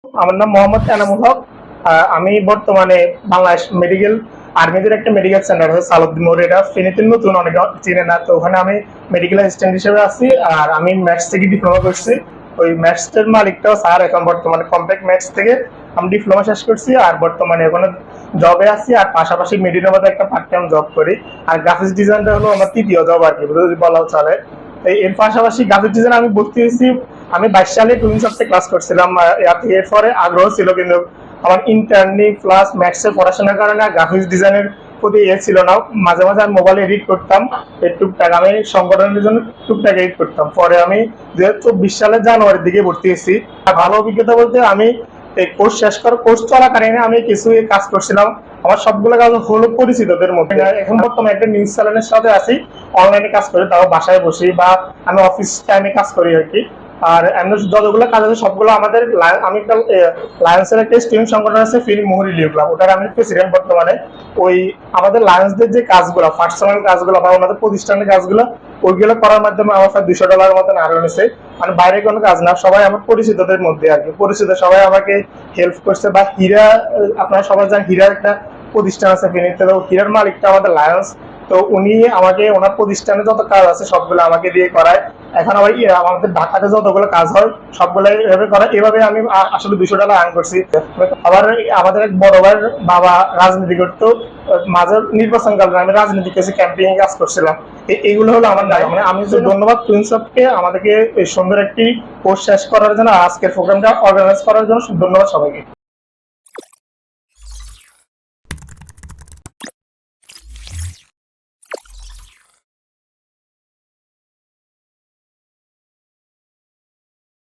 আমার নাম মোহাম্মদ এনামুল হক। আমি বর্তমানে বাংলাদেশ মেডিকেল আর্মিদের একটা মেডিকেল সেন্টার আছে সালাউদ্দিন মোড়, এটা ফেনীতে নতুন, অনেকে চিনে না। তো ওখানে আমি মেডিকেল অ্যাসিস্ট্যান্ট হিসেবে আছি। আর আমি ম্যাথস থেকে ডিপ্লোমা করছি। ওই ম্যাথসের মালিকটাও স্যার। এখন বর্তমানে কমপ্লেক্স ম্যাথস থেকে আমি ডিপ্লোমা শেষ করছি, আর বর্তমানে এখন জবে আছি। আর পাশাপাশি মেডিকেলের একটা পার্ট টাইম জব করি। আর গ্রাফিক্স ডিজাইনটা হলো আমার তৃতীয় জব আর কি, যদি বলা চলে। এর পাশাপাশি গ্রাফিক্স ডিজাইন আমি ভর্তি হয়েছি। আমি 22 সালে টুইন সফটে ক্লাস করছিলাম। এরপরে আগ্রহ ছিল, কিন্তু আমার ইন্টারনি প্লাস ম্যাথসের পড়াশোনার কারণে গ্রাফিক্স ডিজাইনের প্রতি ছিল না। মাঝে মাঝে আমি মোবাইলে এডিট করতাম, এই টুকটাক আমি সংগঠনের জন্য টুকটাক এডিট করতাম। পরে আমি 2024 সালের জানুয়ারির দিকে ভর্তি হয়েছি। আর ভালো অভিজ্ঞতা বলতে, আমি এই কোর্স শেষ করার কোর্স চলাকালীন আমি কিছু কাজ করছিলাম। আমার সবগুলো কাজ হলো পরিচিতদের মধ্যে। এখন বর্তমানে একটা নিউজ চ্যানেলের সাথে আছি, অনলাইনে কাজ করি, তাও বাসায় বসি, বা আমি অফিস টাইমে কাজ করি আর কি। আর এমনি যতগুলো কাজ আছে সবগুলো আমাদের আমি একটা লায়ন্সের একটা স্টুডেন্ট সংগঠন আছে, ফিল্ম মুহুরি লিউ ক্লাব, ওটার আমি প্রেসিডেন্ট বর্তমানে। ওই আমাদের লায়ন্সদের যে কাজগুলো, পার্সোনাল কাজগুলো বা আমাদের প্রতিষ্ঠানের কাজগুলো, ওইগুলো করার মাধ্যমে আমার প্রায় $200 মতন আর্ন হয়েছে। মানে বাইরে কোনো কাজ না, সবাই আমার পরিচিতদের মধ্যে আর কি। পরিচিত সবাই আমাকে হেল্প করছে। বা হীরা, আপনারা সবাই জানেন হীরার একটা প্রতিষ্ঠান আছে ফেনীতে, তো হীরার মালিকটা আমাদের লায়ন্স। তো উনি আমাকে ওনার প্রতিষ্ঠানে যত কাজ আছে সবগুলো আমাকে দিয়ে করায়। এখন আবার আমাদের ঢাকাতে যতগুলো কাজ হয় সবগুলো এভাবে করায়। এভাবে আমি আসলে $200 আর্ন করছি। আবার আমাদের এক বড় ভাইয়ের বাবা রাজনীতি করতো, মাঝে নির্বাচন কালে আমি রাজনীতি কিছু ক্যাম্পেইন কাজ করছিলাম। এইগুলো হলো আমার দায়। মানে আমি ধন্যবাদ প্রিন্সপকে আমাদেরকে এই সুন্দর একটি কোর্স শেষ করার জন্য, আজকের প্রোগ্রামটা অর্গানাইজ করার জন্য ধন্যবাদ সবাইকে।